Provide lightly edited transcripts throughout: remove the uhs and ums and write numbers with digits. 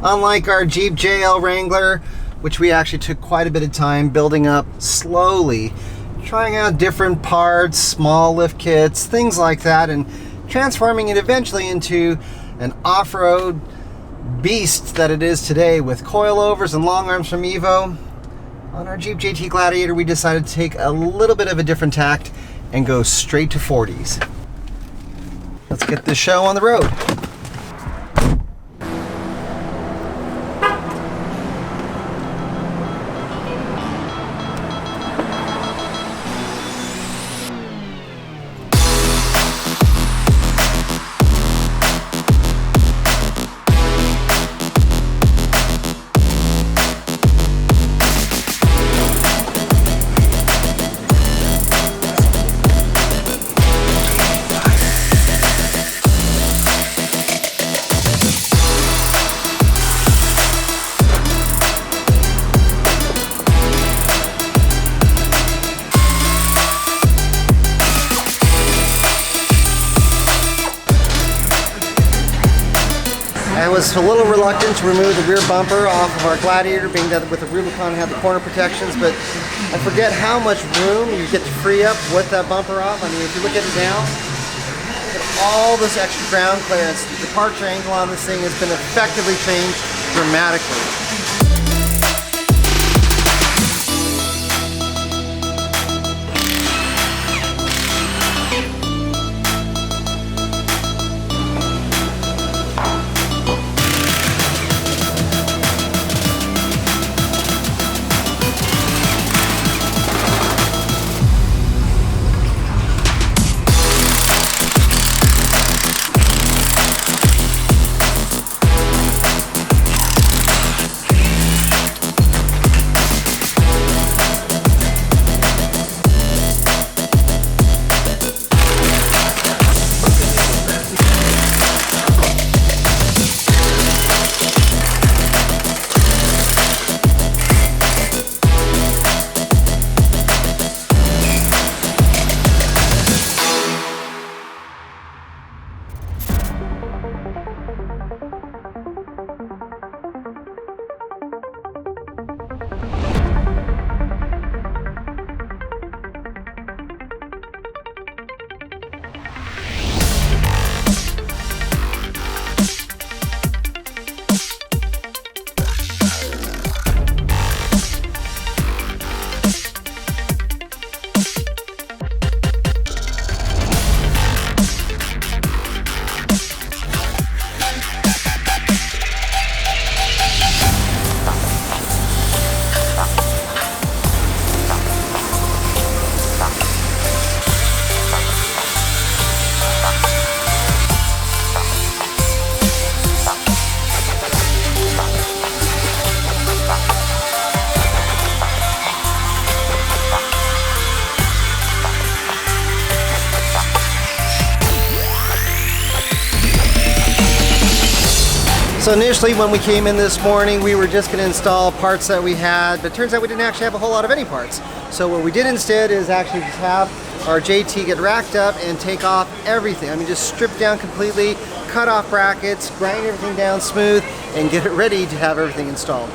Unlike our Jeep JL Wrangler, which we actually took quite a bit of time building up slowly, trying out different parts, small lift kits, things like that, and transforming it eventually into an off-road beast that it is today with coilovers and long arms from EVO. On our Jeep JT Gladiator, we decided to take a little bit of a different tact and go straight to 40s. Let's get this show on the road. I was a little reluctant to remove the rear bumper off of our Gladiator, being that with the Rubicon had the corner protections, but I forget how much room you get to free up with that bumper off. I mean, if you look at it now, look at all this extra ground clearance. The departure angle on this thing has been effectively changed dramatically. So initially when we came in this morning, we were just going to install parts that we had, but it turns out we didn't actually have a whole lot of any parts. So what we did instead is actually just have our JT get racked up and take off everything. I mean, just strip down completely, cut off brackets, grind everything down smooth, and get it ready to have everything installed.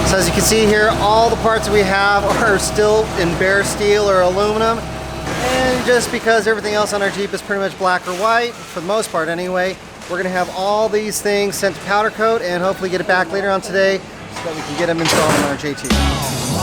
So as you can see here, all the parts that we have are still in bare steel or aluminum. And just because everything else on our Jeep is pretty much black or white, for the most part anyway, we're going to have all these things sent to powder coat and hopefully get it back later on today so that we can get them installed on our JT.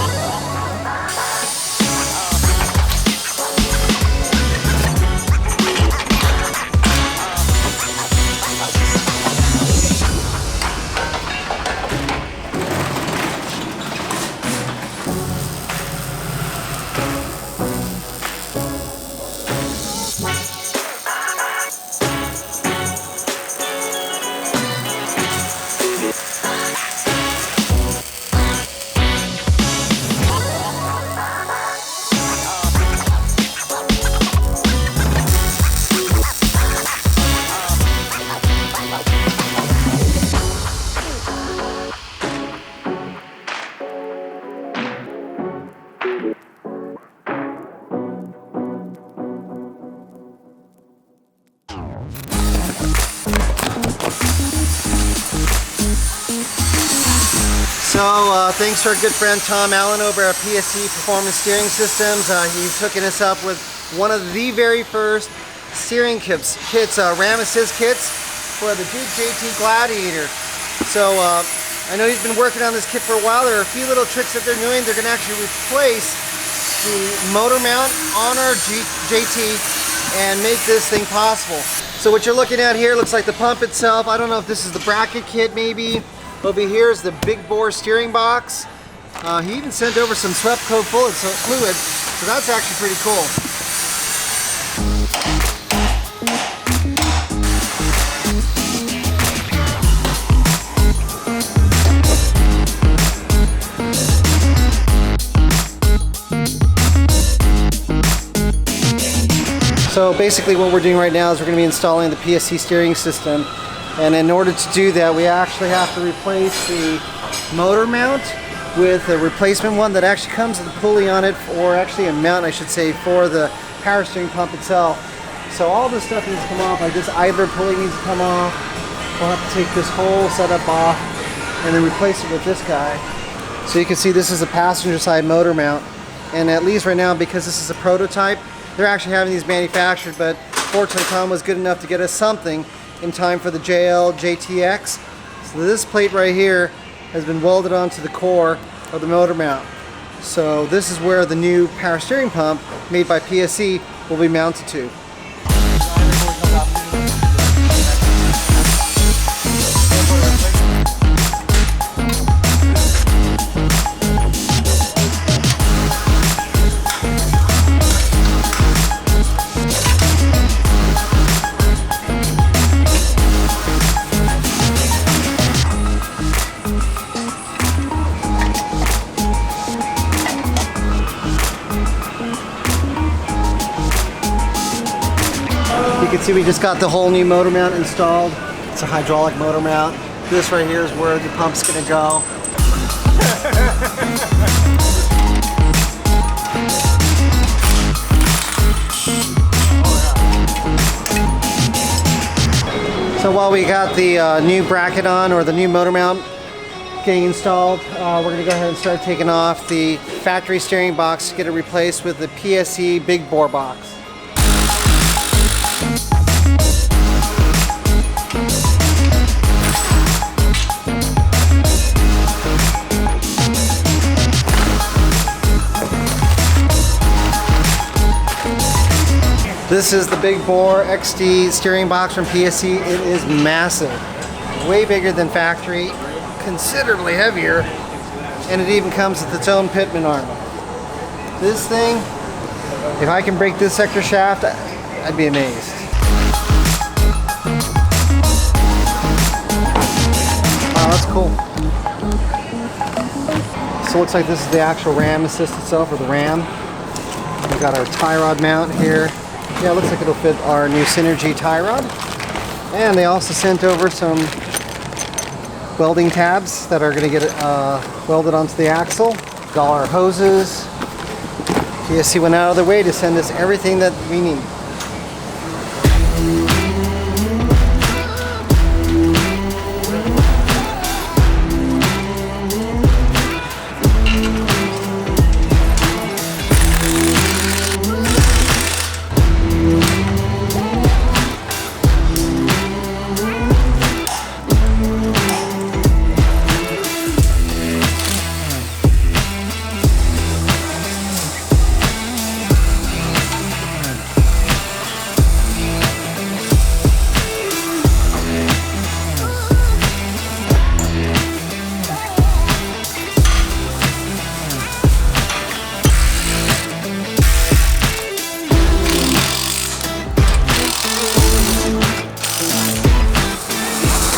So thanks to our good friend Tom Allen over at PSC Performance Steering Systems. He's hooking us up with one of the very first steering kits, RAM assist kits for the Jeep JT Gladiator. So I know he's been working on this kit for a while. There are a few little tricks that they're doing. They're going to actually replace the motor mount on our Jeep JT and make this thing possible. So what you're looking at here looks like the pump itself. I don't know if this is the bracket kit maybe. Over here is the big bore steering box. He even sent over some swept coat fluid, so that's actually pretty cool. So basically what we're doing right now is we're going to be installing the PSC steering system, and in order to do that we actually have to replace the motor mount with a replacement one that actually comes with a pulley on it, or actually a mount I should say, for the power steering pump itself. So all this stuff needs to come off, like this idler pulley needs to come off. We'll have to take this whole setup off and then replace it with this guy. So you can see this is a passenger side motor mount, and at least right now, because this is a prototype, they're actually having these manufactured, but fortunately Tom was good enough to get us something in time for the JL JTX. So this plate right here has been welded onto the core of the motor mount. So this is where the new power steering pump made by PSC will be mounted to. You can see we just got the whole new motor mount installed. It's a hydraulic motor mount. This right here is where the pump's gonna go. So while we got the new bracket on, or the new motor mount getting installed, we're gonna go ahead and start taking off the factory steering box to get it replaced with the PSC big bore box. This is the big bore XD steering box from PSC. It is massive, way bigger than factory, considerably heavier, and it even comes with its own pitman arm. This thing, if I can break this sector shaft, I'd be amazed. Wow, that's cool. So it looks like this is the actual RAM assist itself, or the RAM. We've got our tie rod mount here. Yeah, it looks like it'll fit our new Synergy tie rod. And they also sent over some welding tabs that are going to get welded onto the axle. Got all our hoses. PSC went out of their way to send us everything that we need.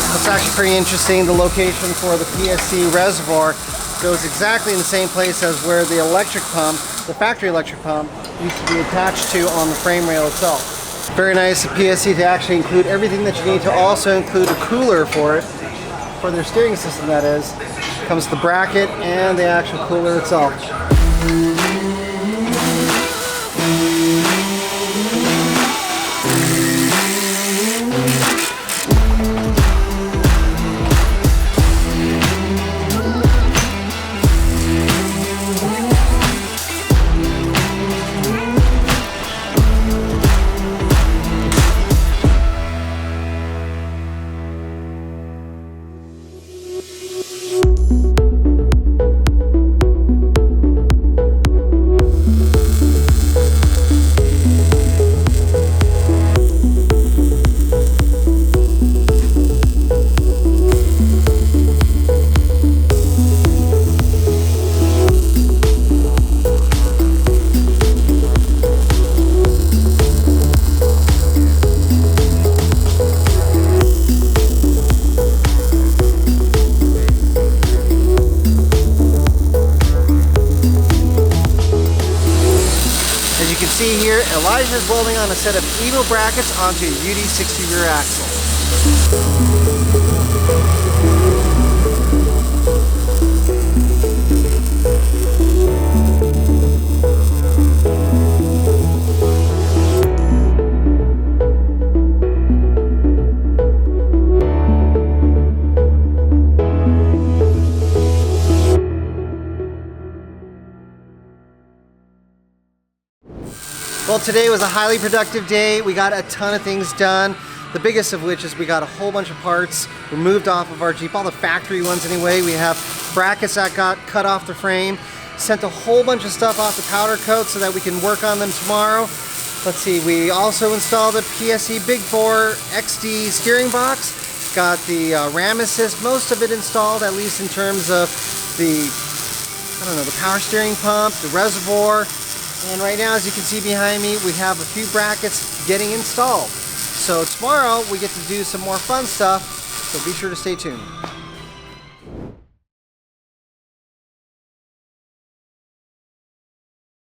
It's actually pretty interesting. The location for the PSC reservoir goes exactly in the same place as where the electric pump, the factory electric pump, used to be attached to on the frame rail itself. Very nice of PSC to actually include everything that you need, to also include a cooler for it, for their steering system that is. Comes the bracket and the actual cooler itself. here, Elijah's welding on a set of EVO brackets onto a UD60 rear axle. Well, today was a highly productive day. We got a ton of things done. The biggest of which is we got a whole bunch of parts removed off of our Jeep, all the factory ones anyway. We have brackets that got cut off the frame. Sent a whole bunch of stuff off the powder coat so that we can work on them tomorrow. Let's see, we also installed a PSE Big 4 XD steering box. Got the RAM assist, most of it installed, at least in terms of the, the power steering pump, the reservoir. And right now, as you can see behind me, we have a few brackets getting installed. So tomorrow we get to do some more fun stuff, so be sure to stay tuned.